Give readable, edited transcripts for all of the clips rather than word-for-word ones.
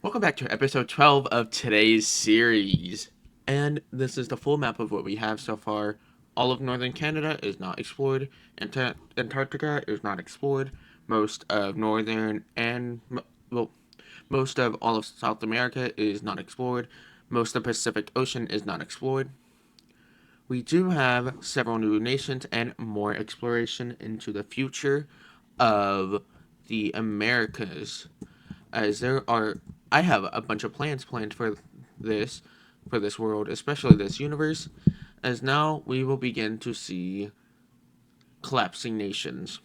Welcome back to episode 12 of today's series. And this is the full map of what we have so far. All of northern Canada is not explored. Antarctica is not explored. Most of northern and, well, most of all of South America is not explored. Most of the Pacific Ocean is not explored. We do have several new nations and more exploration into the future of the Americas, as I have a bunch of plans planned this for this world, especially this universe, as now we will begin to see collapsing nations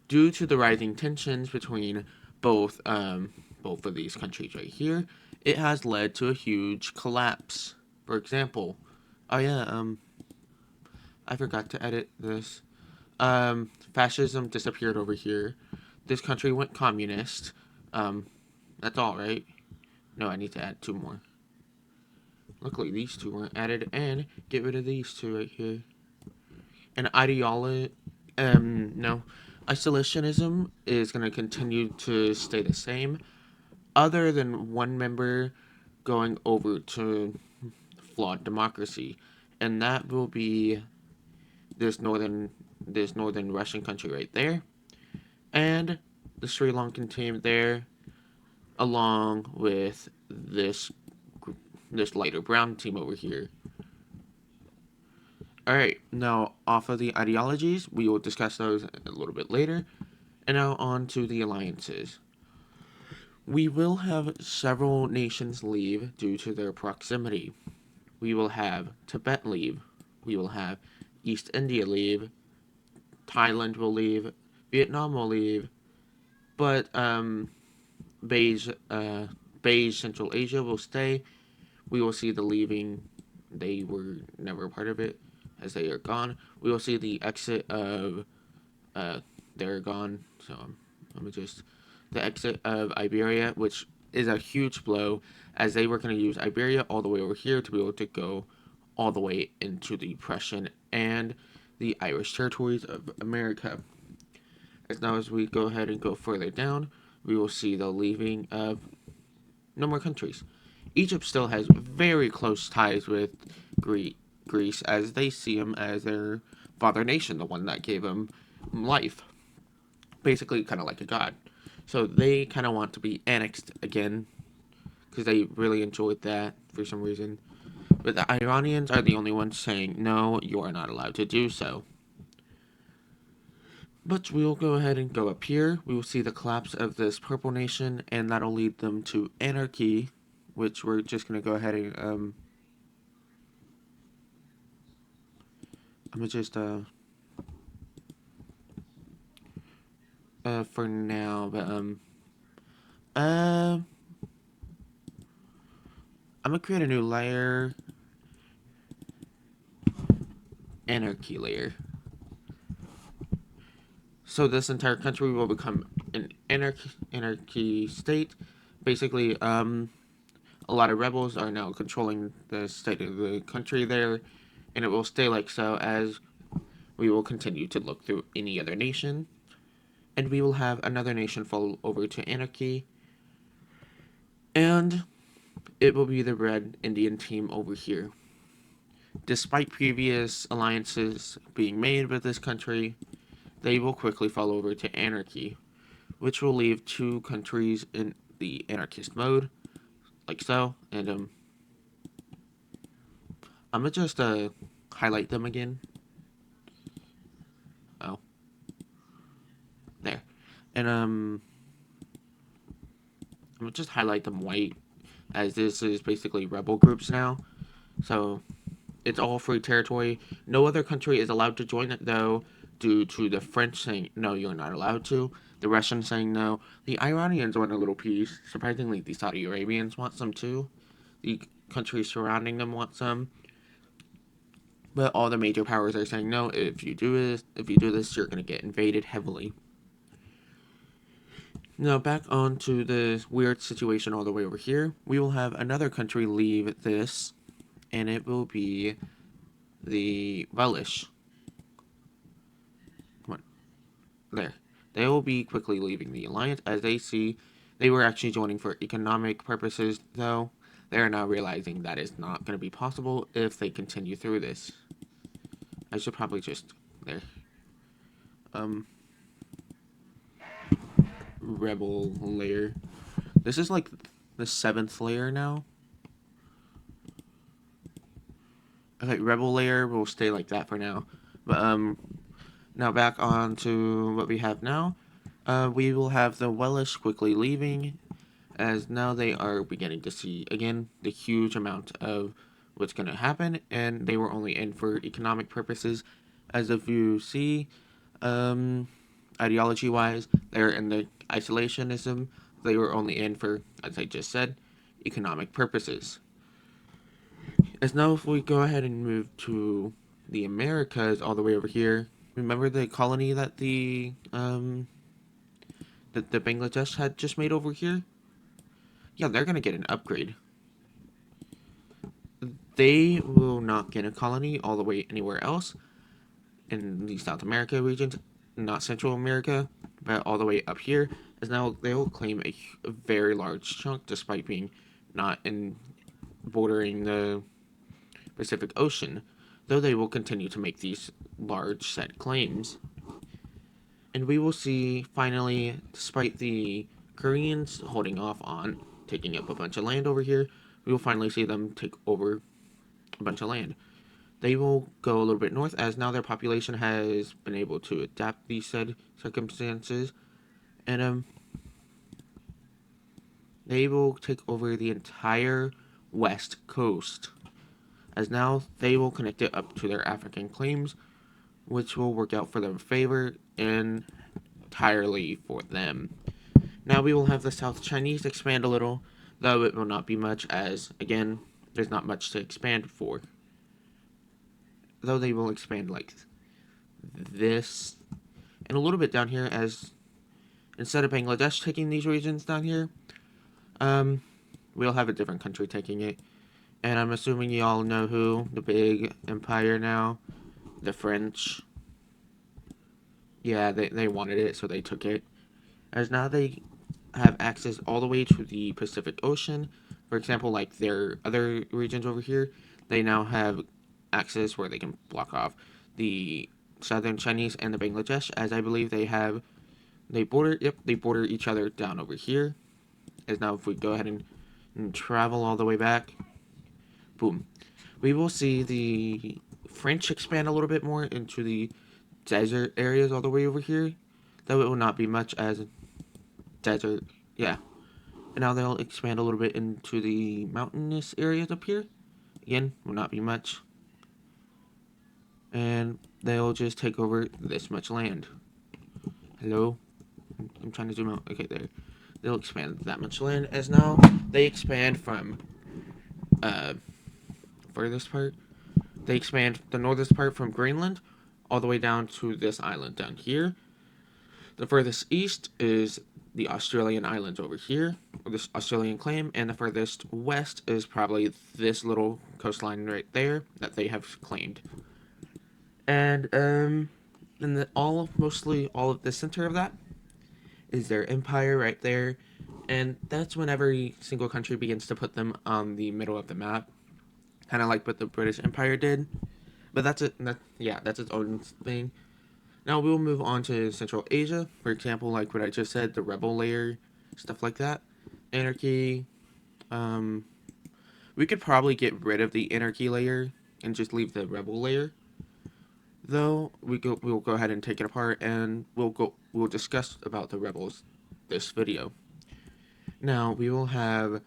due to the rising tensions between both both of these countries right here. It has led to a huge collapse. For example, oh yeah, I forgot to edit this. Fascism disappeared over here. This country went communist. Um, that's all right. No, I need to add two more. Luckily, these two weren't added, and get rid of these two right here. And ideology, no, isolationism is going to continue to stay the same, other than one member going over to flawed democracy, and that will be this northern Russian country right there, and the Sri Lankan team there, along with this lighter brown team over here. Alright, now off of the ideologies, we will discuss those a little bit later. And now on to the alliances. We will have several nations leave due to their proximity. We will have Tibet leave. We will have East India leave. Thailand will leave. Vietnam will leave. But Beige, Central Asia will stay. We will see the leaving. They were never a part of it, as they are gone. We will see the exit of, they're gone. So let me just, the exit of Iberia, which is a huge blow, as they were going to use Iberia all the way over here to be able to go all the way into the Prussian and the Irish territories of America. As now as we go ahead and go further down, we will see the leaving of no more countries. Egypt still has very close ties with Greece, as they see him as their father nation, the one that gave him life. Basically, kind of like a god. So they kind of want to be annexed again, because they really enjoyed that for some reason. But the Iranians are the only ones saying, no, you are not allowed to do so. But we'll go ahead and go up here. We will see the collapse of this purple nation, and that'll lead them to anarchy, which we're just going to go ahead and, I'm going to just, for now, but, I'm going to create a new layer, anarchy layer. So this entire country will become an anarchy state. Basically, a lot of rebels are now controlling the state of the country there, and it will stay like so as we will continue to look through any other nation, and we will have another nation fall over to anarchy, and it will be the red Indian team over here. Despite previous alliances being made with this country, they will quickly fall over to anarchy, which will leave two countries in the anarchist mode, like so, and I'm gonna just highlight them again. Oh, there, and I'm gonna just highlight them white, as this is basically rebel groups now, so it's all free territory. No other country is allowed to join it though, due to the French saying no, you're not allowed to. The Russians saying no. The Iranians want a little piece. Surprisingly, the Saudi Arabians want some too. The countries surrounding them want some. But all the major powers are saying no. If you do this, you're gonna get invaded heavily. Now back onto the weird situation all the way over here. We will have another country leave this, and it will be the Welsh. Come on, there. They will be quickly leaving the alliance as they see They were actually joining for economic purposes, though. They are now realizing that is not going to be possible if they continue through this. I should probably just there. Um, rebel layer. This is like the 7th layer now. Okay, rebel layer will stay like that for now. But now back on to what we have now. We will have the Welsh quickly leaving, as now they are beginning to see again the huge amount of what's going to happen, and they were only in for economic purposes. As if you see, ideology wise, they're in the isolationism. They were only in for, as I just said, economic purposes. As now, if we go ahead and move to the Americas, all the way over here, remember the colony that the Bangladesh had just made over here? Yeah, they're gonna get an upgrade. They will not get a colony all the way anywhere else in the South America regions, not Central America, but all the way up here. As now they will claim a very large chunk, despite being not in bordering the Pacific Ocean, though they will continue to make these large set claims. And we will see, finally, despite the Koreans holding off on taking up a bunch of land over here, we will finally see them take over a bunch of land. They will go a little bit north, as now their population has been able to adapt these said circumstances, and they will take over the entire west coast, as now they will connect it up to their African claims, which will work out for their favor entirely for them. Now we will have the South Chinese expand a little, though it will not be much, as again, there's not much to expand for. Though they will expand like this, and a little bit down here, as instead of Bangladesh taking these regions down here, we'll have a different country taking it. And I'm assuming you all know who, the big empire now, the French. Yeah, they wanted it, so they took it. As now they have access all the way to the Pacific Ocean. For example, like their other regions over here, they now have access where they can block off the Southern Chinese and the Bangladesh, as I believe they border each other down over here. As now if we go ahead and travel all the way back, boom, we will see the French expand a little bit more into the desert areas all the way over here, though it will not be much as desert, yeah. And now they'll expand a little bit into the mountainous areas up here. Again, will not be much. And they'll just take over this much land. Hello? I'm trying to zoom out. Okay, there. They'll expand that much land, as now they expand from furthest part. They expand the northest part from Greenland all the way down to this island down here. The furthest east is the Australian islands over here, or this Australian claim, and the furthest west is probably this little coastline right there that they have claimed. And mostly all of the center of that is their empire right there, and that's when every single country begins to put them on the middle of the map, kind of like what the British Empire did. But that's it. That's its own thing. Now we'll move on to Central Asia, for example, like what I just said, the rebel layer, stuff like that. Anarchy. We could probably get rid of the anarchy layer and just leave the rebel layer. Though we'll go ahead and take it apart, and we'll discuss about the rebels this video. Now we will have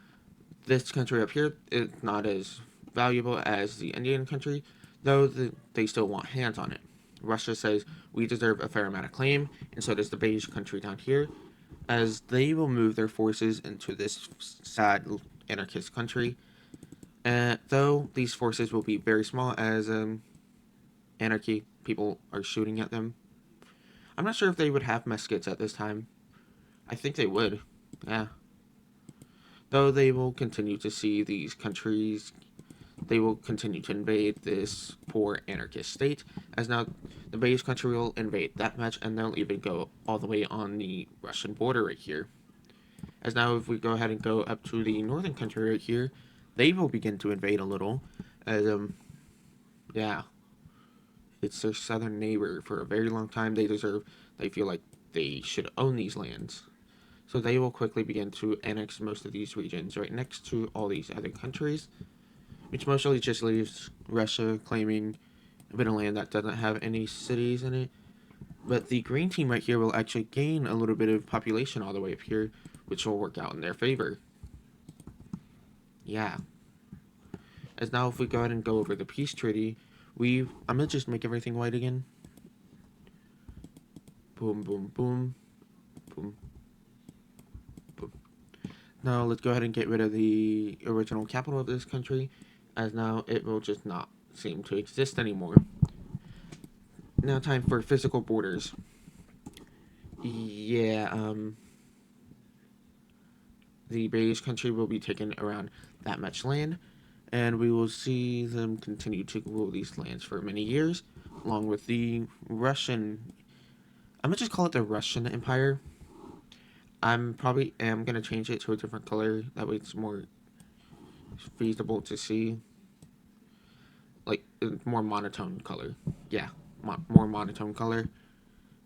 this country up here. It's not as valuable as the Indian country, though they still want hands on it. Russia says we deserve a fair amount of claim, and so does the beige country down here, as they will move their forces into this sad anarchist country. Though these forces will be very small, as anarchy people are shooting at them. I'm not sure if they would have muskets at this time. I think they would, yeah. Though they will continue to see these countries, they will continue to invade this poor anarchist state, as now the beige country will invade that much, and they'll even go all the way on the Russian border right here. As now, if we go ahead and go up to the northern country right here, they will begin to invade a little. As yeah, it's their southern neighbor for a very long time. They feel like they should own these lands. So they will quickly begin to annex most of these regions right next to all these other countries, which mostly just leaves Russia claiming a bit of land that doesn't have any cities in it. But the green team right here will actually gain a little bit of population all the way up here, which will work out in their favor. Yeah. As now, if we go ahead and go over the peace treaty, I'm gonna just make everything white again. Boom, boom, boom, boom, boom. Now let's go ahead and get rid of the original capital of this country, as now it will just not seem to exist anymore. Now time for physical borders. Yeah, the British country will be taking around that much land, and we will see them continue to rule these lands for many years, along with the Russian. I'm gonna just call it the Russian Empire. I'm probably am gonna change it to a different color. That way, it's more feasible to see, like a more monotone color. Yeah, more monotone color,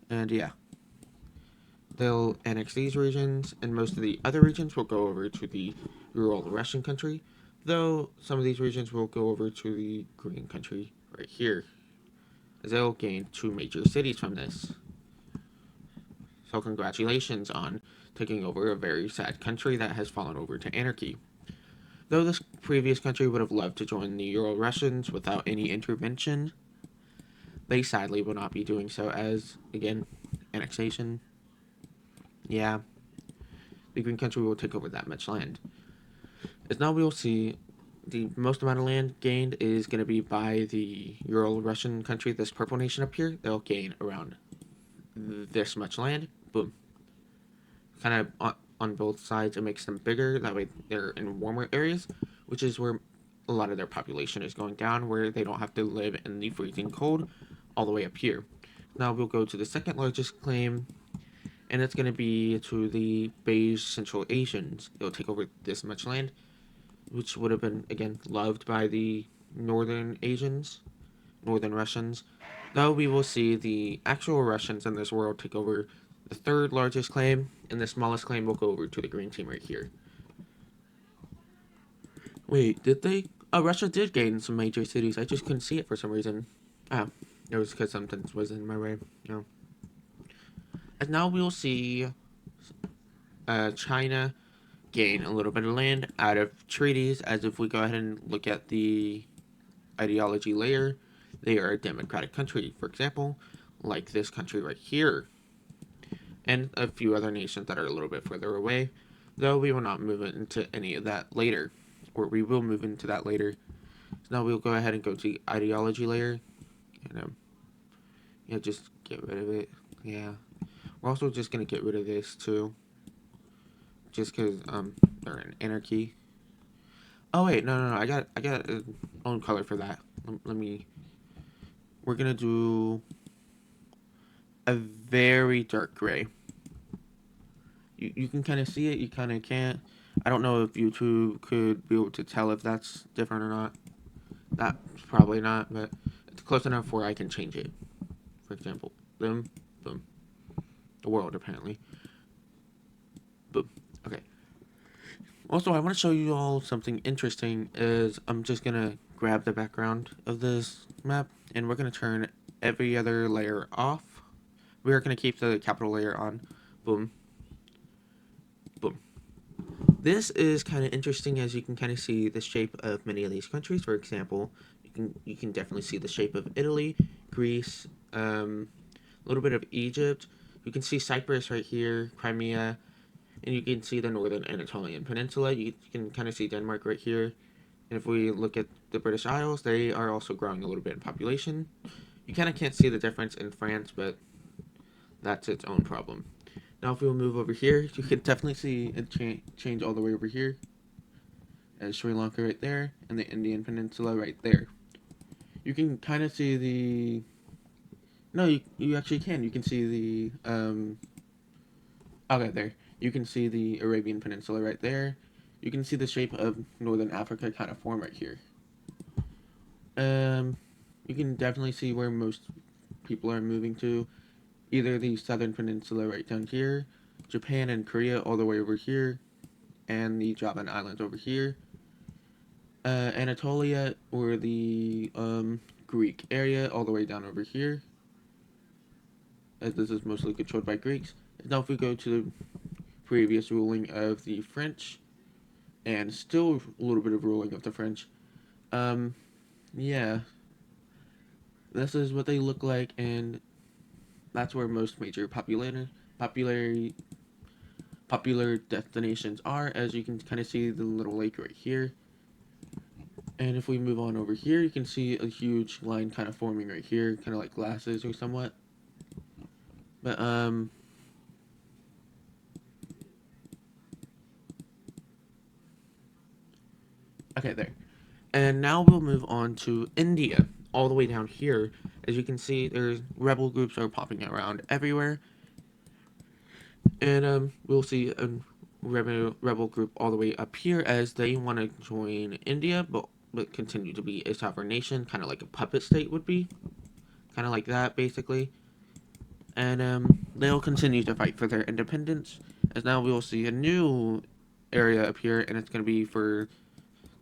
and yeah, they'll annex these regions, and most of the other regions will go over to the rural Russian country, though some of these regions will go over to the green country right here, as they'll gain two major cities from this. So congratulations on taking over a very sad country that has fallen over to anarchy. Though this previous country would have loved to join the Euro-Russians without any intervention, they sadly will not be doing so as, again, annexation. Yeah, the green country will take over that much land. As now we will see, the most amount of land gained is going to be by the Ural-Russian country, this purple nation up here. They'll gain around this much land. Boom. Kind of on both sides, it makes them bigger. That way they're in warmer areas, which is where a lot of their population is going down, where they don't have to live in the freezing cold all the way up here. Now we'll go to the second largest claim, and it's going to be to the beige Central Asians. It'll take over this much land, which would have been, again, loved by the Northern Asians, Northern Russians. Though we will see the actual Russians in this world take over the third largest claim, and the smallest claim will go over to the green team right here. Wait, did they? Oh, Russia did gain some major cities. I just couldn't see it for some reason. Ah, it was because something was in my way. No. And now we'll see China gain a little bit of land out of treaties, as if we go ahead and look at the ideology layer, they are a democratic country, for example, like this country right here, and a few other nations that are a little bit further away, though we will not move into any of that later, or we will move into that later. So now we'll go ahead and go to the ideology layer, and yeah, just get rid of it. Yeah, we're also just gonna get rid of this too, just because they're an anarchy. Oh wait, no, I got a own color for that. Let me. We're gonna do a very dark gray. You can kind of see it, you kind of can't. I don't know if YouTube could be able to tell if that's different or not. That's probably not, but it's close enough where I can change it. For example, boom, boom. The world, apparently. Boom. Okay. Also, I want to show you all something interesting. Is I'm just gonna grab the background of this map, and we're gonna turn every other layer off. We are gonna keep the capital layer on. Boom. Boom. This is kind of interesting, as you can kind of see the shape of many of these countries. For example, you can definitely see the shape of Italy, Greece, a little bit of Egypt. You can see Cyprus right here, Crimea, and you can see the northern Anatolian Peninsula. You can kind of see Denmark right here. And if we look at the British Isles, they are also growing a little bit in population. You kind of can't see the difference in France, but that's its own problem. Now, if we'll move over here, you can definitely see it change all the way over here. And Sri Lanka right there, and the Indian Peninsula right there. You can kind of see the... No, you actually can. You can see the... Okay, there. You can see the Arabian Peninsula right there. You can see the shape of Northern Africa kind of form right here. Um, you can definitely see where most people are moving to. Either the Southern Peninsula right down here, Japan and Korea all the way over here, and the Javan Islands over here. Anatolia or the Greek area all the way down over here, as this is mostly controlled by Greeks. Now, if we go to the previous ruling of the French, and still a little bit of ruling of the French, um, yeah, this is what they look like, and that's where most major popular popular destinations are. As you can kind of see the little lake right here. And if we move on over here, you can see a huge line kind of forming right here, kind of like glasses or somewhat. But okay, there. And now we'll move on to India, all the way down here. As you can see, there's rebel groups are popping around everywhere, and we'll see a rebel group all the way up here as they want to join India, but continue to be a sovereign nation, kind of like a puppet state would be, kind of like that basically. And they'll continue to fight for their independence. As now we will see a new area up here, and it's going to be for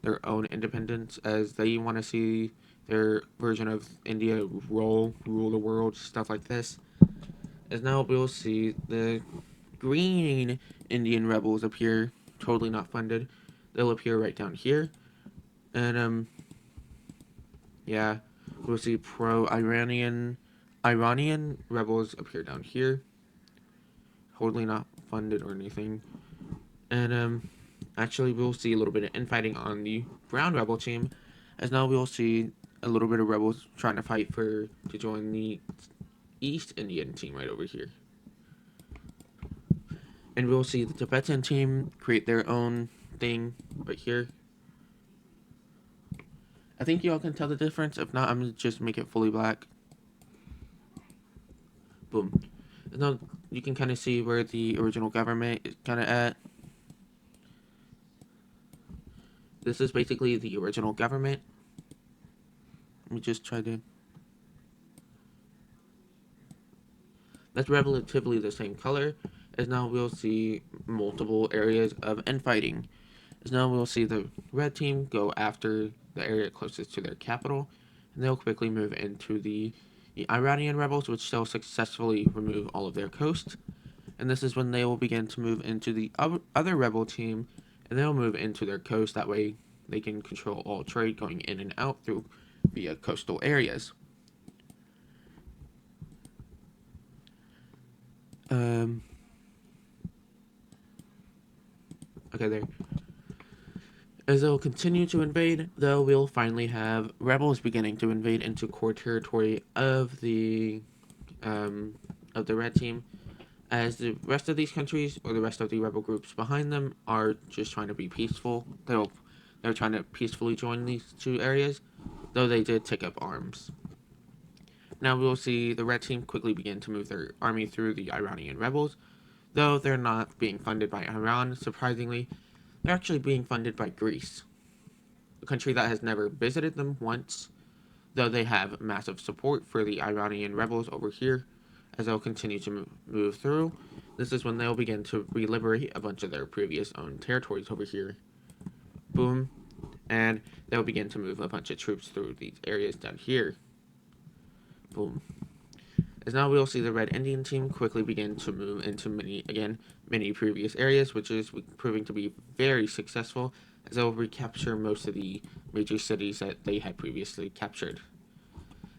their own independence, as they want to see their version of India rule the world, stuff like this. As now we'll see the green Indian rebels appear, totally not funded. They'll appear right down here, and yeah, we'll see Iranian rebels appear down here, totally not funded or anything. And actually we'll see a little bit of infighting on the brown rebel team, as now we'll see a little bit of rebels trying to fight to join the East Indian team right over here. And we'll see the Tibetan team create their own thing right here. I think y'all can tell the difference. If not, I'm gonna just make it fully black. Boom. And now you can kind of see where the original government is kind of at. This is basically the original government. Let me just try to... That's relatively the same color, as now we'll see multiple areas of infighting. As now we'll see the red team go after the area closest to their capital, and they'll quickly move into the Iranian rebels, which they'll successfully remove all of their coast. And this is when they will begin to move into the other rebel team, and they'll move into their coast. That way they can control all trade going in and out through via coastal areas. Okay, there. As they'll continue to invade, though, we'll finally have rebels beginning to invade into core territory of the red team, as the rest of these countries or the rest of the rebel groups behind them are just trying to be peaceful. They're trying to peacefully join these two areas, though they did take up arms. Now we will see the red team quickly begin to move their army through the Iranian rebels, though they're not being funded by Iran. Surprisingly, they're actually being funded by Greece, a country that has never visited them once, though they have massive support for the Iranian rebels over here. As they'll continue to move through, this is when they'll begin to re-liberate a bunch of their previous owned territories over here. Boom. And they'll begin to move a bunch of troops through these areas down here. Boom. As now we'll see the Red Indian team quickly begin to move into many previous areas, which is proving to be very successful, as they'll recapture most of the major cities that they had previously captured.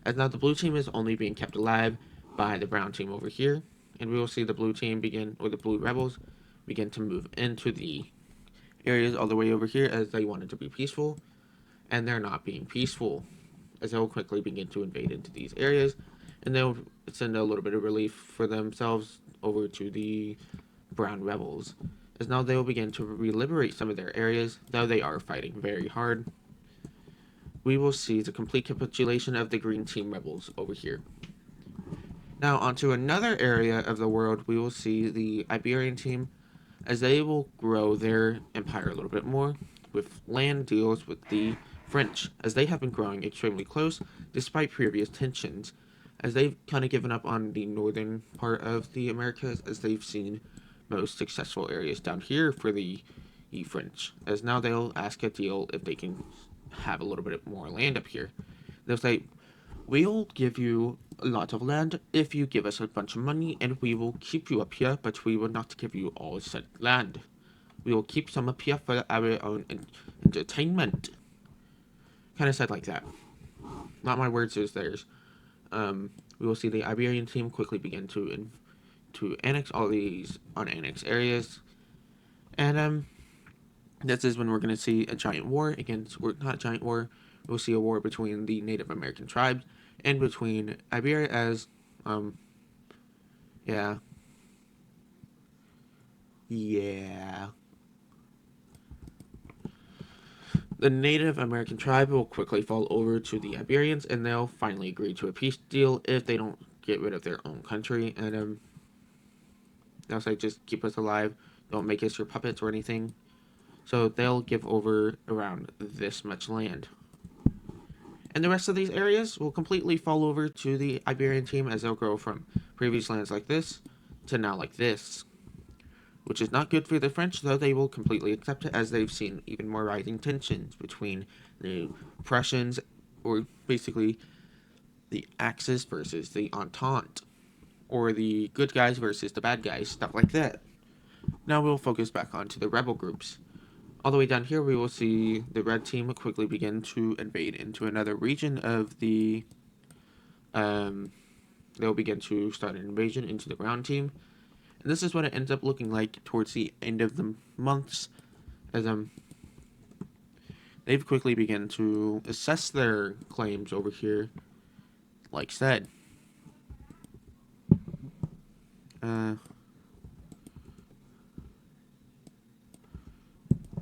As now the blue team is only being kept alive by the brown team over here, and we will see the blue team the blue rebels begin to move into the areas all the way over here, as they wanted to be peaceful, and they're not being peaceful, as they'll quickly begin to invade into these areas, and they'll send a little bit of relief for themselves over to the brown rebels, as now they will begin to re-liberate some of their areas, though they are fighting very hard. We will see the complete capitulation of the green team rebels over here. Now onto another area of the world, we will see the Iberian team, as they will grow their empire a little bit more with land deals with the French, as they have been growing extremely close despite previous tensions, as they've kind of given up on the northern part of the Americas, as they've seen most successful areas down here for the French, as now they'll ask a deal if they can have a little bit more land up here. They'll say, we'll give you a lot of land if you give us a bunch of money, and we will keep you up here, but we will not give you all said land. We will keep some up here for our own entertainment. Kind of said like that. Not my words, it's theirs. We will see the Iberian team quickly begin to annex all these unannexed areas, and this is when we're going to see a giant war against, or not a giant war. We'll see a war between the Native American tribes and between Iberia as, yeah, yeah. The Native American tribe will quickly fall over to the Iberians, and they'll finally agree to a peace deal if they don't get rid of their own country. And they'll say, just keep us alive, don't make us your puppets or anything. So they'll give over around this much land. And the rest of these areas will completely fall over to the Iberian team, as they'll grow from previous lands like this to now like this, which is not good for the French, though they will completely accept it, as they've seen even more rising tensions between the Prussians, or basically the Axis versus the Entente, or the good guys versus the bad guys, stuff like that. Now we'll focus back onto the rebel groups. All the way down here, we will see the red team quickly begin to invade into another region of the. They'll begin to start an invasion into the ground team, and this is what it ends up looking like towards the end of the months, as they've quickly begun to assess their claims over here. Like said,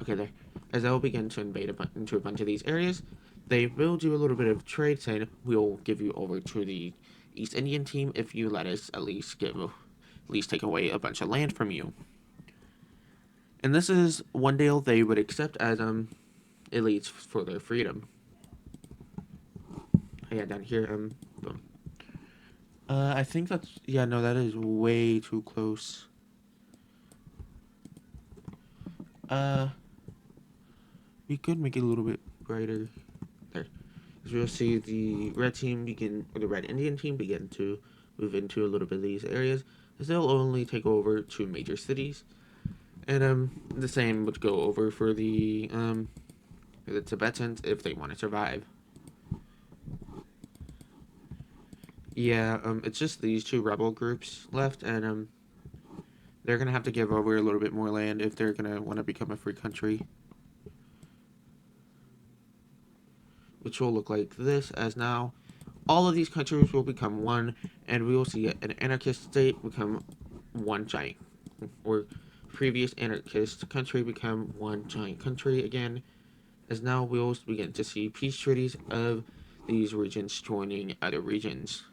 okay, there. As they'll begin to invade into a bunch of these areas, they will do a little bit of trade, saying we'll give you over to the East Indian team if you let us at least take away a bunch of land from you. And this is one deal they would accept as elites for their freedom. Yeah, down here, boom. I think that's, yeah, no, that is way too close. We could make it a little bit brighter. There. As we'll see the red team begin, or the red Indian team begin to move into a little bit of these areas, as they'll only take over 2 major cities. And the same would go over for the Tibetans if they want to survive. Yeah, it's just these 2 rebel groups left, and they're gonna have to give over a little bit more land if they're gonna want to become a free country. Which will look like this, as now all of these countries will become one, and we will see an anarchist state become one giant, or previous anarchist country become one giant country again, as now we'll begin to see peace treaties of these regions joining other regions.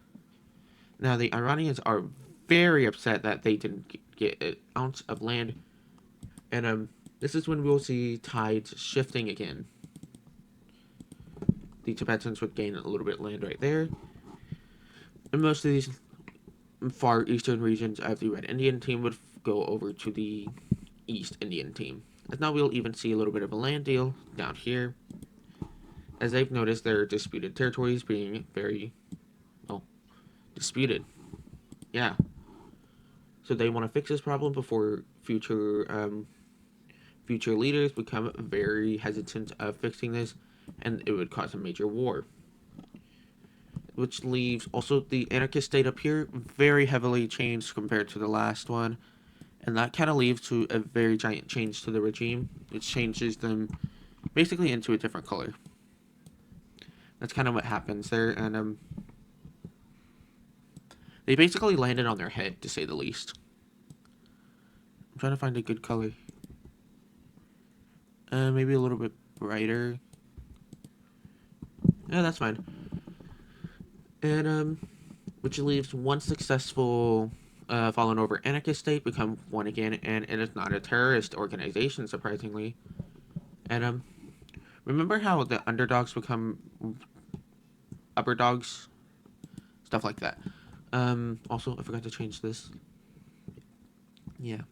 Now the Iranians are very upset that they didn't get an ounce of land, and this is when we'll see tides shifting again. The Tibetans would gain a little bit of land right there, and most of these far eastern regions of the Red Indian team would go over to the East Indian team. As now we'll even see a little bit of a land deal down here, as they've noticed their disputed territories being very, well, disputed. Yeah. So they want to fix this problem before future leaders become very hesitant of fixing this, and it would cause a major war. Which leaves also the anarchist state up here very heavily changed compared to the last one, and that kind of leads to a very giant change to the regime, which changes them basically into a different color. That's kind of what happens there, and they basically landed on their head, to say the least. I'm trying to find a good color. Maybe a little bit brighter. Yeah, that's fine. And which leaves one successful fallen over anarchist state become one again, and it is not a terrorist organization, surprisingly. And remember how the underdogs become upper dogs, stuff like that. Also, I forgot to change this. Yeah.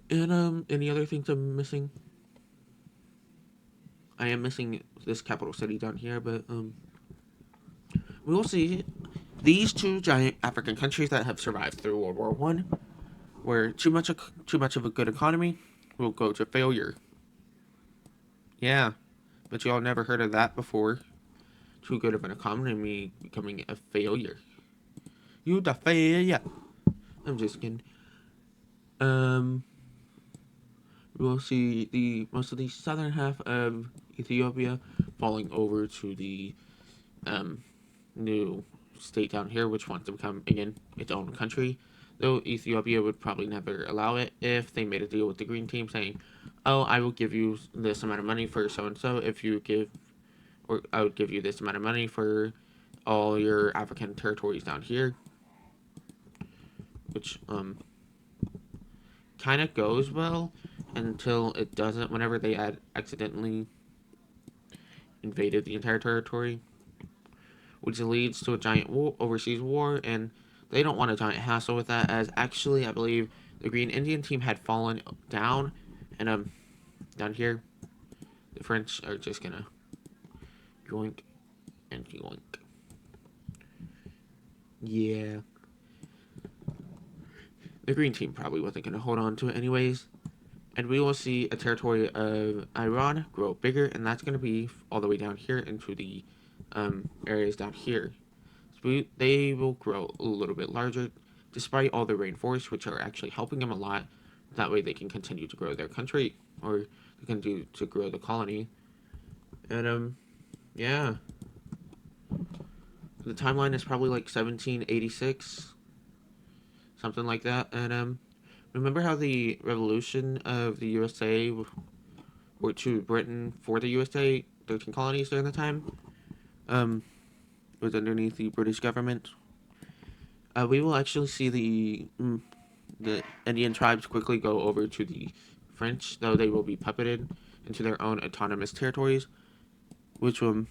And any other things I'm missing? I am missing this capital city down here, but we will see. These two giant African countries that have survived through World War One, where too much of a good economy will go to failure. Yeah, but y'all never heard of that before. Too good of an economy becoming a failure. You the failure. I'm just kidding. Um, we'll see the most of the southern half of Ethiopia falling over to the um new state down here, which wants to become again its own country. Though Ethiopia would probably never allow it if they made a deal with the Green Team, saying, "Oh, I will give you this amount of money for so and so if you give, or I would give you this amount of money for all your African territories down here," which kind of goes well until it doesn't. Whenever they had accidentally invaded the entire territory, which leads to a giant overseas war, and they don't want a giant hassle with that. As actually, I believe the Green Indian team had fallen down, and down here, the French are just gonna yoink and yoink. Yeah, the Green team probably wasn't gonna hold on to it anyways. And we will see a territory of Iran grow bigger, and that's going to be all the way down here into the areas down here. So they will grow a little bit larger, despite all the rainforests, which are actually helping them a lot. That way, they can continue to grow their country, or they can do to grow the colony. And yeah, the timeline is probably like 1786, something like that. And remember how the revolution of the USA were to Britain for the USA, 13 colonies during the time. It was underneath the British government. We will actually see the Indian tribes quickly go over to the French, though they will be puppeted into their own autonomous territories, which kind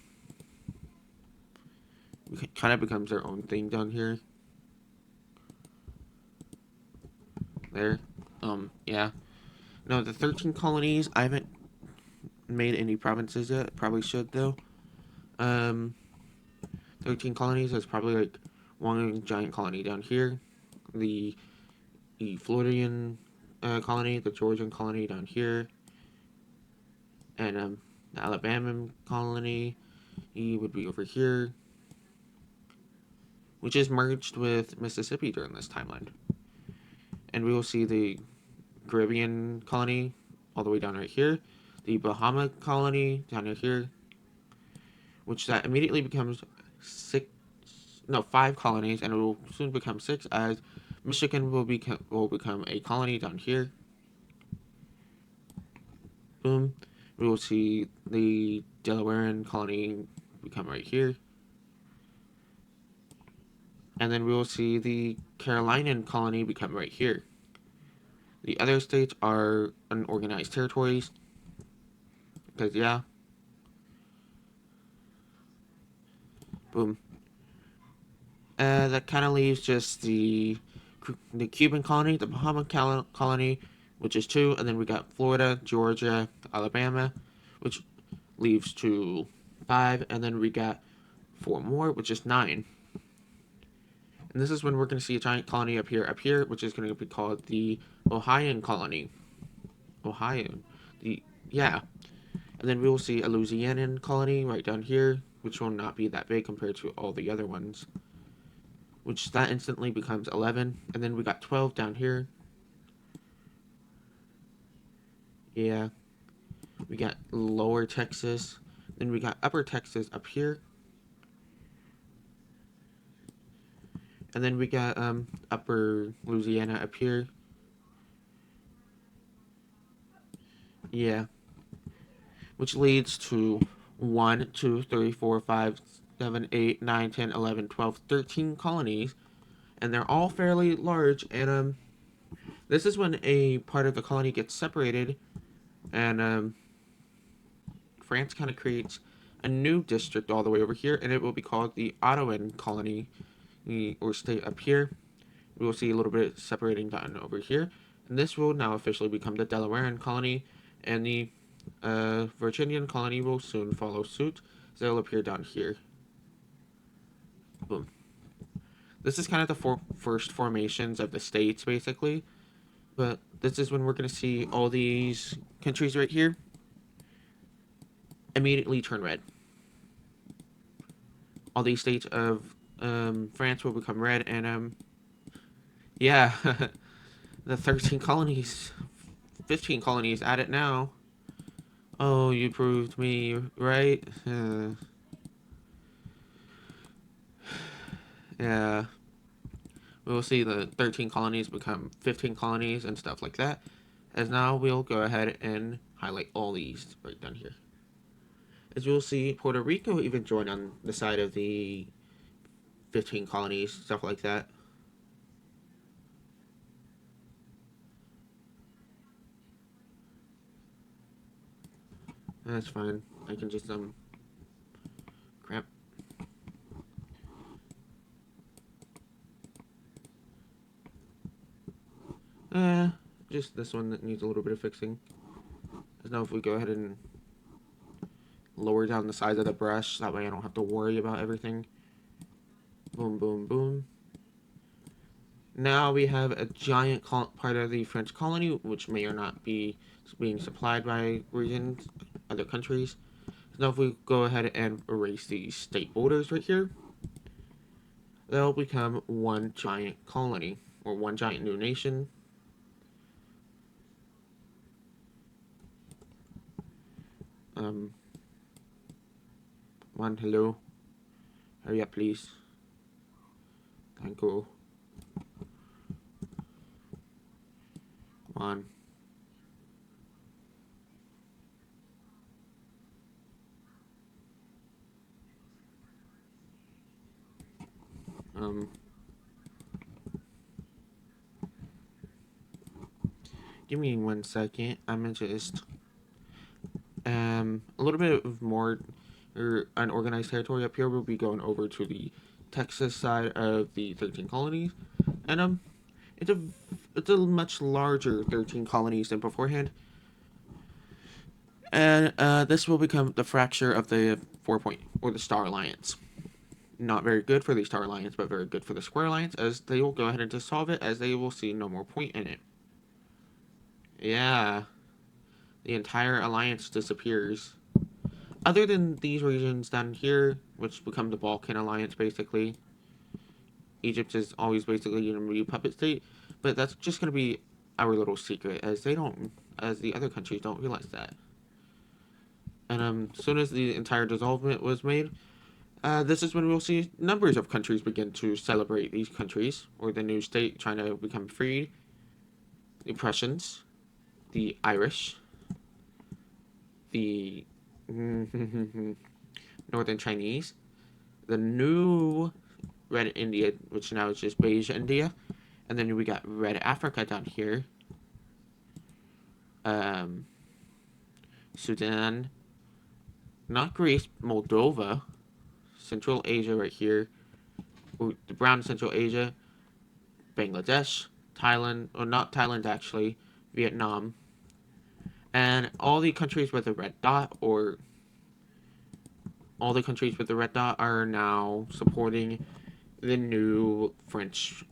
of becomes their own thing down here. There, yeah. No, the 13 colonies. I haven't made any provinces yet. Probably should though. Um, 13 colonies. There's probably like one giant colony down here, the Floridian colony, the Georgian colony down here, and the Alabama colony. He would be over here, which is merged with Mississippi during this timeline. And we will see the Caribbean colony all the way down right here, the Bahama colony down right here, which that immediately becomes five colonies, and it will soon become six as Michigan will become a colony down here. Boom. We will see the Delawarean colony become right here. And then we will see the Carolinian colony become right here. The other states are unorganized territories. Because, yeah. Boom. That kind of leaves just the Cuban colony, the Bahama colony, which is two, and then we got Florida, Georgia, Alabama, which leaves to five, and then we got four more, which is nine. And this is when we're going to see a giant colony up here, which is going to be called the Ohioan colony. Ohio. Yeah. And then we will see a Louisianan colony right down here, which will not be that big compared to all the other ones. Which that instantly becomes 11. And then we got 12 down here. Yeah. We got Lower Texas. Then we got Upper Texas up here. And then we got Upper Louisiana up here. Yeah. Which leads to 1, 2, 3, 4, 5, 7, 8, 9, 10, 11, 12, 13 colonies and they're all fairly large. And this is when a part of the colony gets separated, and France kind of creates a new district all the way over here, and it will be called the Ottoman colony or state up here. We will see a little bit separating down over here, and this will now officially become the Delawarean colony, and the Virginian colony will soon follow suit. So they'll appear down here. Boom. This is kind of the first formations of the states, basically. But this is when we're going to see all these countries right here immediately turn red. All these states of France will become red, and yeah, the 13 colonies, 15 colonies at it now. Oh, you proved me right. Yeah. We will see the 13 colonies become 15 colonies and stuff like that. As now we'll go ahead and highlight all these right down here. As you'll see, Puerto Rico even joined on the side of the 15 colonies, stuff like that. That's fine. I can just, crap. Just this one that needs a little bit of fixing. As now if we go ahead and lower down the size of the brush, that way I don't have to worry about everything. Boom, boom, boom. Now we have a giant part of the French colony, which may or not be being supplied by regions, other countries. Now if we go ahead and erase these state borders right here, they'll become one giant colony, or one giant new nation. Come on, hello. Hurry up, please. Thank you. Come on. Give me 1 second. I'm gonna just a little bit of more unorganized territory up here. We'll be going over to the Texas side of the 13 colonies, and it's a much larger 13 colonies than beforehand, and this will become the fracture of the 4 point or the Star Alliance. Not very good for the Star Alliance, but very good for the Square Alliance, as they will go ahead and dissolve it, as they will see no more point in it. Yeah, the entire alliance disappears. Other than these regions down here, which become the Balkan Alliance, basically. Egypt is always basically in a new puppet state, but that's just going to be our little secret, as the other countries don't realize that. And as soon as the entire dissolvement was made, this is when we'll see numbers of countries begin to celebrate these countries, or the new state trying to become freed. The Prussians, the Irish, the Northern Chinese, the new Red India, which now is just beige India, and then we got Red Africa down here, Sudan, not Greece, Moldova, Central Asia right here, the brown Central Asia, Bangladesh, Thailand, or not Thailand actually, Vietnam, and all the countries with a red dot, or all the countries with the red dot are now supporting the new French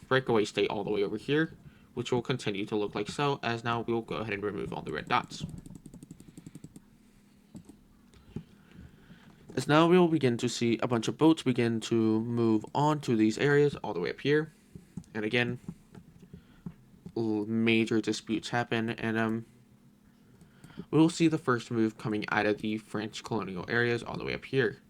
breakaway state all the way over here, which will continue to look like so, as now we'll go ahead and remove all the red dots. As now we will begin to see a bunch of boats begin to move on to these areas all the way up here. And again, major disputes happen, and we will see the first move coming out of the French colonial areas all the way up here,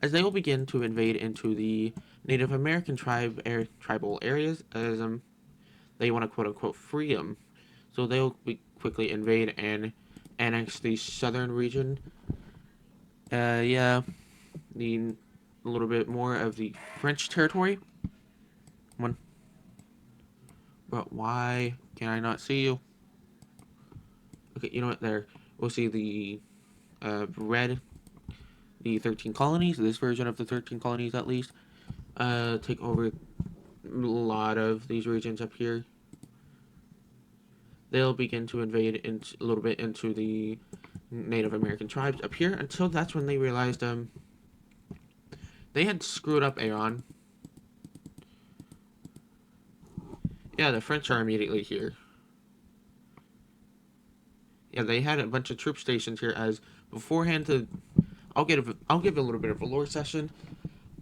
as they will begin to invade into the Native American tribal areas, as they want to quote unquote free them. So they'll quickly invade and annex the southern region. Yeah, the a little bit more of the French territory. But why can I not see you? Okay, you know what? There. We'll see the red, the 13 colonies, this version of the 13 colonies at least, take over a lot of these regions up here. They'll begin to invade a little bit into the Native American tribes up here until that's when they realized they had screwed up Aeron. Yeah, the French are immediately here. Yeah, they had a bunch of troop stations here as beforehand to I'll give a little bit of a lore session.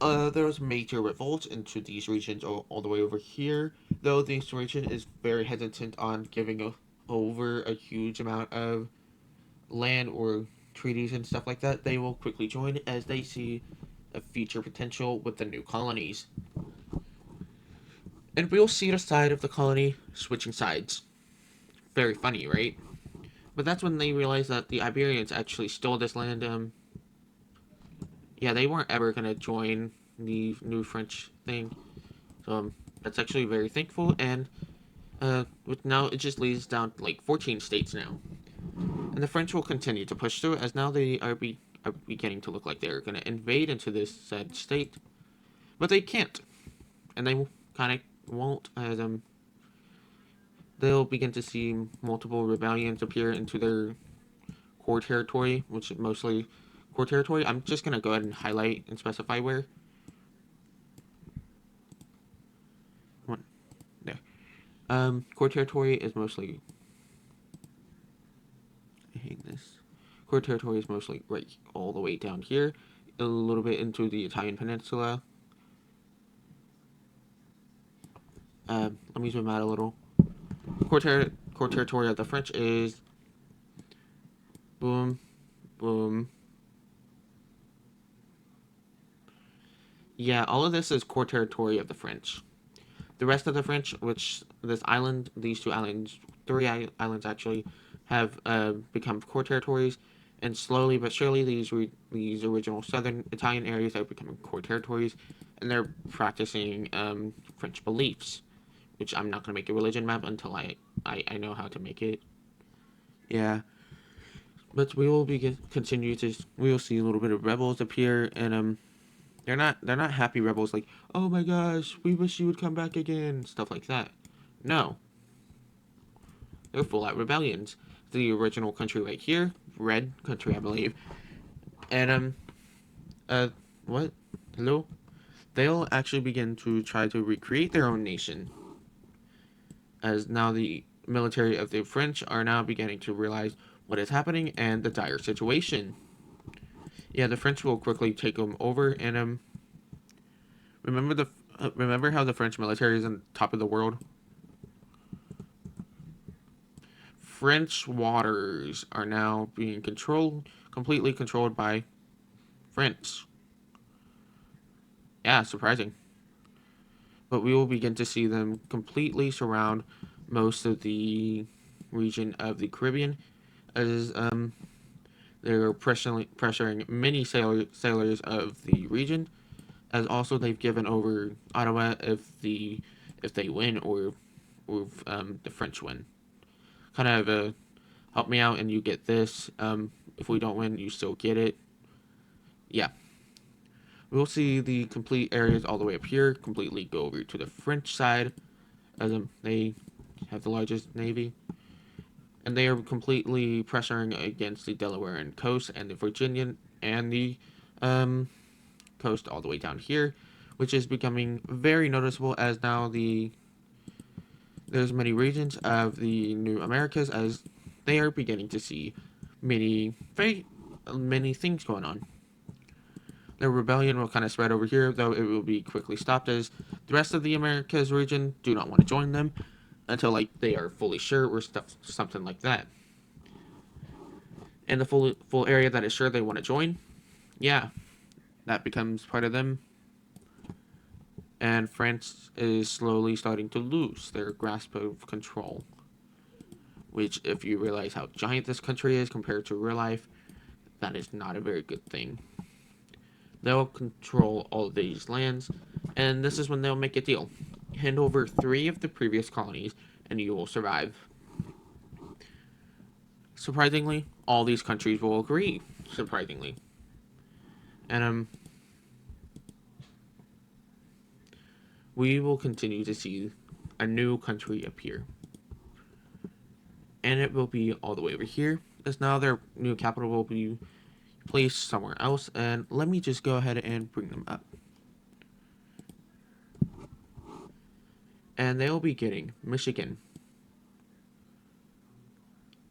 There was major revolts into these regions all the way over here, though this region is very hesitant on giving over a huge amount of land or treaties and stuff like that. They will quickly join as they see a future potential with the new colonies. And we'll see the side of the colony switching sides. Very funny, right? But that's when they realized that the Iberians actually stole this land. Yeah, they weren't ever gonna join the new French thing. So that's actually very thankful. And with now it just leads down to like 14 states now, and the French will continue to push through as now they are beginning to look like they're gonna invade into this said state, but they can't, and they kind of won't as they'll begin to see multiple rebellions appear into their core territory, which is mostly core territory. I'm just gonna go ahead and highlight and specify where. One there. Core territory is mostly. I hate this. Core territory is mostly right all the way down here, a little bit into the Italian peninsula. Let me zoom out a little. Core territory of the French is boom, boom. Yeah, all of this is core territory of the French. The rest of the French, which these two islands, three islands actually, have become core territories, and slowly but surely these original southern Italian areas are becoming core territories, and they're practicing French beliefs, which I'm not gonna make a religion map until I know how to make it. Yeah, but we will continue to we will see a little bit of rebels appear, and they're not happy rebels like, oh my gosh, we wish you would come back again, stuff like that. No, they're full out rebellions. The original country right here, red country, I believe, and what? Hello? They'll actually begin to try to recreate their own nation, as now the military of the French are now beginning to realize what is happening and the dire situation. Yeah, the French will quickly take them over, and remember remember how the French military is on top of the world. French waters are now being completely controlled by France. Yeah, surprising. But we will begin to see them completely surround most of the region of the Caribbean, as they're pressuring many sailors of the region, as also they've given over Ottawa if they win or the French win. Kind of help me out and you get this. If we don't win, you still get it. Yeah. We'll see the complete areas all the way up here completely go over to the French side, as they have the largest navy. And they are completely pressuring against the Delawarean coast and the Virginian and the coast all the way down here, which is becoming very noticeable as now there's many regions of the new Americas as they are beginning to see many things going on. The rebellion will kind of spread over here, though it will be quickly stopped as the rest of the Americas region do not want to join them until like they are fully sure or something like that. And the full area that is sure they want to join, yeah, that becomes part of them. And France is slowly starting to lose their grasp of control. Which, if you realize how giant this country is compared to real life, that is not a very good thing. They'll control all of these lands, and this is when they'll make a deal. hand over 3 of the previous colonies, and you will survive. Surprisingly, all these countries will agree. Surprisingly, and we will continue to see a new country appear, and it will be all the way over here. As now their new capital will be placed somewhere else, and let me just go ahead and bring them up. And they'll be getting Michigan.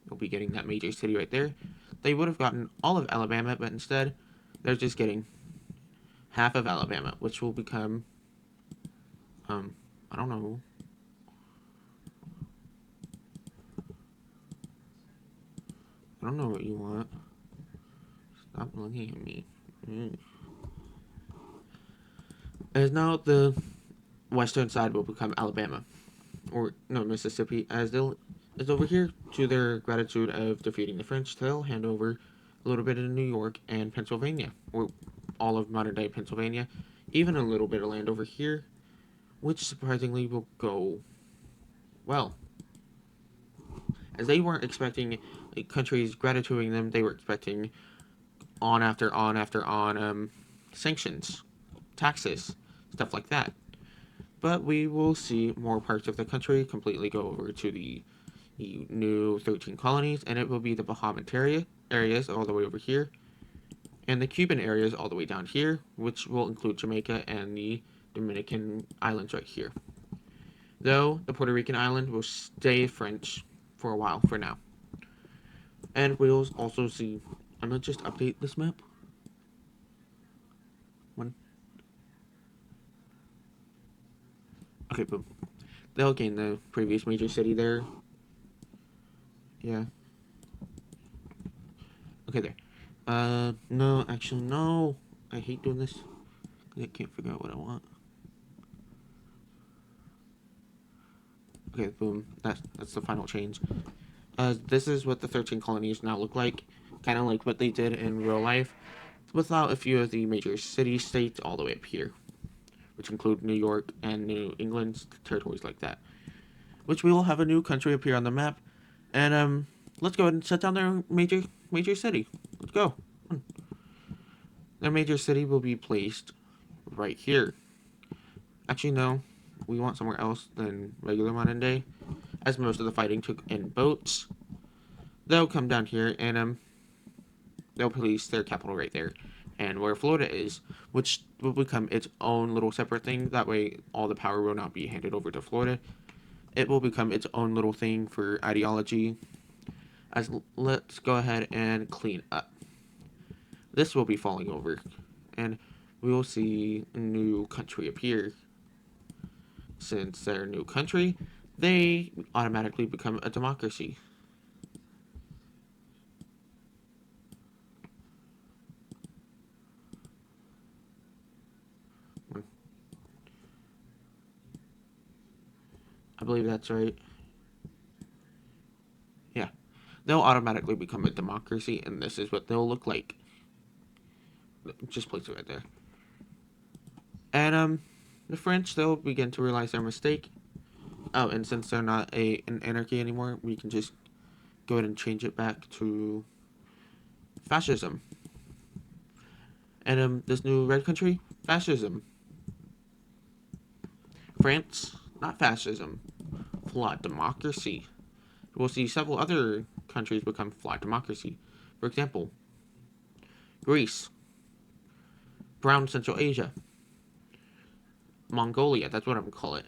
They'll be getting that major city right there. They would have gotten all of Alabama, but instead, they're just getting half of Alabama, which will become, I don't know. I don't know what you want. Stop looking at me. As now the western side will become Alabama, or no, Mississippi, as they'll is over here to their gratitude of defeating the French. They'll hand over a little bit of New York and Pennsylvania, or all of modern day Pennsylvania, even a little bit of land over here, which surprisingly will go well, as they weren't expecting countries gratituding them. They were expecting on after on sanctions, taxes, stuff like that. But we will see more parts of the country completely go over to the new 13 colonies, and it will be the Bahamas areas all the way over here, and the Cuban areas all the way down here, which will include Jamaica and the Dominican islands right here. Though the Puerto Rican island will stay French for a while for now. And we'll also see. I'm gonna just update this map. One. Okay, boom. They'll gain the previous major city there. Yeah. Okay, there. No, actually, no. I hate doing this. I can't figure out what I want. Okay, boom. That's the final change. This is what the 13 colonies now look like. Kind of like what they did in real life, without a few of the major city-states all the way up here, which include New York and New England, territories like that. Which we will have a new country appear on the map, and let's go ahead and set down their major city. Let's go. Their major city will be placed right here. Actually, no, we want somewhere else than regular modern day, as most of the fighting took in boats. They'll come down here and they'll place their capital right there, and where Florida is, which will become its own little separate thing. That way, all the power will not be handed over to Florida. It will become its own little thing for ideology. As let's go ahead and clean up. This will be falling over, and we will see a new country appear. Since they're a new country, they automatically become a democracy. I believe that's right. Yeah. They'll automatically become a democracy, and this is what they'll look like. Just place it right there. And the French, they'll begin to realize their mistake. Oh, and since they're not an anarchy anymore, we can just go ahead and change it back to fascism. And this new red country, fascism. France, not fascism, flawed democracy. We'll see several other countries become flawed democracy. For example, Greece, brown Central Asia, Mongolia, that's what I'm gonna call it.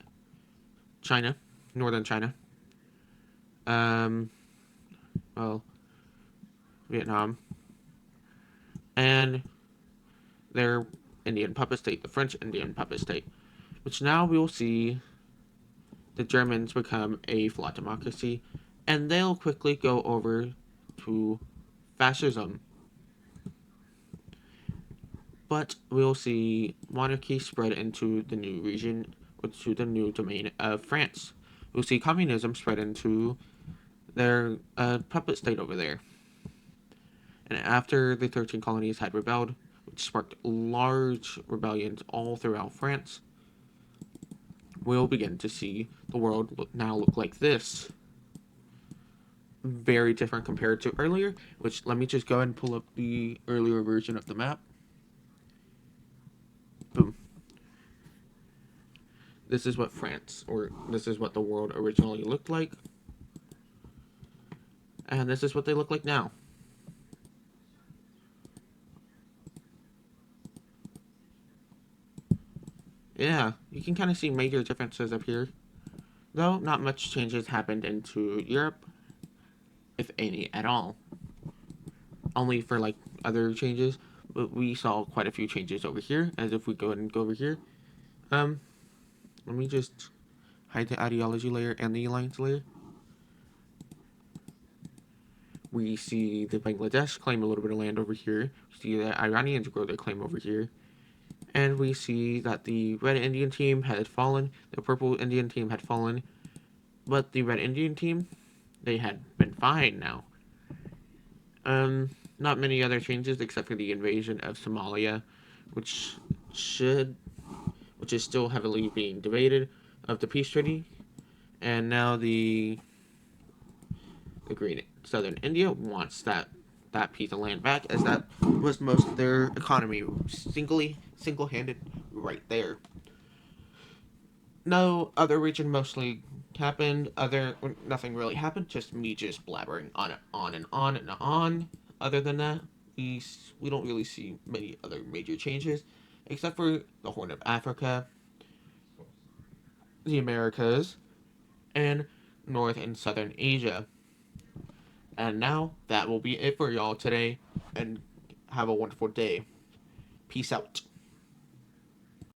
China, northern China. Um, well, Vietnam, and their Indian puppet state, the French Indian puppet state, which now we will see the Germans become a flawed democracy, and they'll quickly go over to fascism. But we'll see monarchy spread into the new region, or to the new domain of France. We'll see communism spread into their puppet state over there. And after the 13 colonies had rebelled, which sparked large rebellions all throughout France, we'll begin to see the world look like this. Very different compared to earlier, which let me just go ahead and pull up the earlier version of the map. Boom. This is what France, or this is what the world originally looked like. And this is what they look like now. Yeah, you can kind of see major differences up here. Though, not much changes happened into Europe, if any at all. Only for, like, other changes, but we saw quite a few changes over here, as if we go ahead and go over here. Let me just hide the ideology layer and the alliance layer. We see the Bangladesh claim a little bit of land over here. We see the Iranians grow their claim over here. And we see that the Red Indian team had fallen, the Purple Indian team had fallen, but the Red Indian team, they had been fine now. Not many other changes except for the invasion of Somalia, which is still heavily being debated, of the peace treaty, and now the Green Southern India wants that piece of land back, as that was most of their economy, single-handed right there. No other region mostly happened. Nothing really happened. Just me just blabbering on and on and on. Other than that, we don't really see many other major changes, except for the Horn of Africa, the Americas, and North and Southern Asia. And now that will be it for y'all today, and have a wonderful day. Peace out.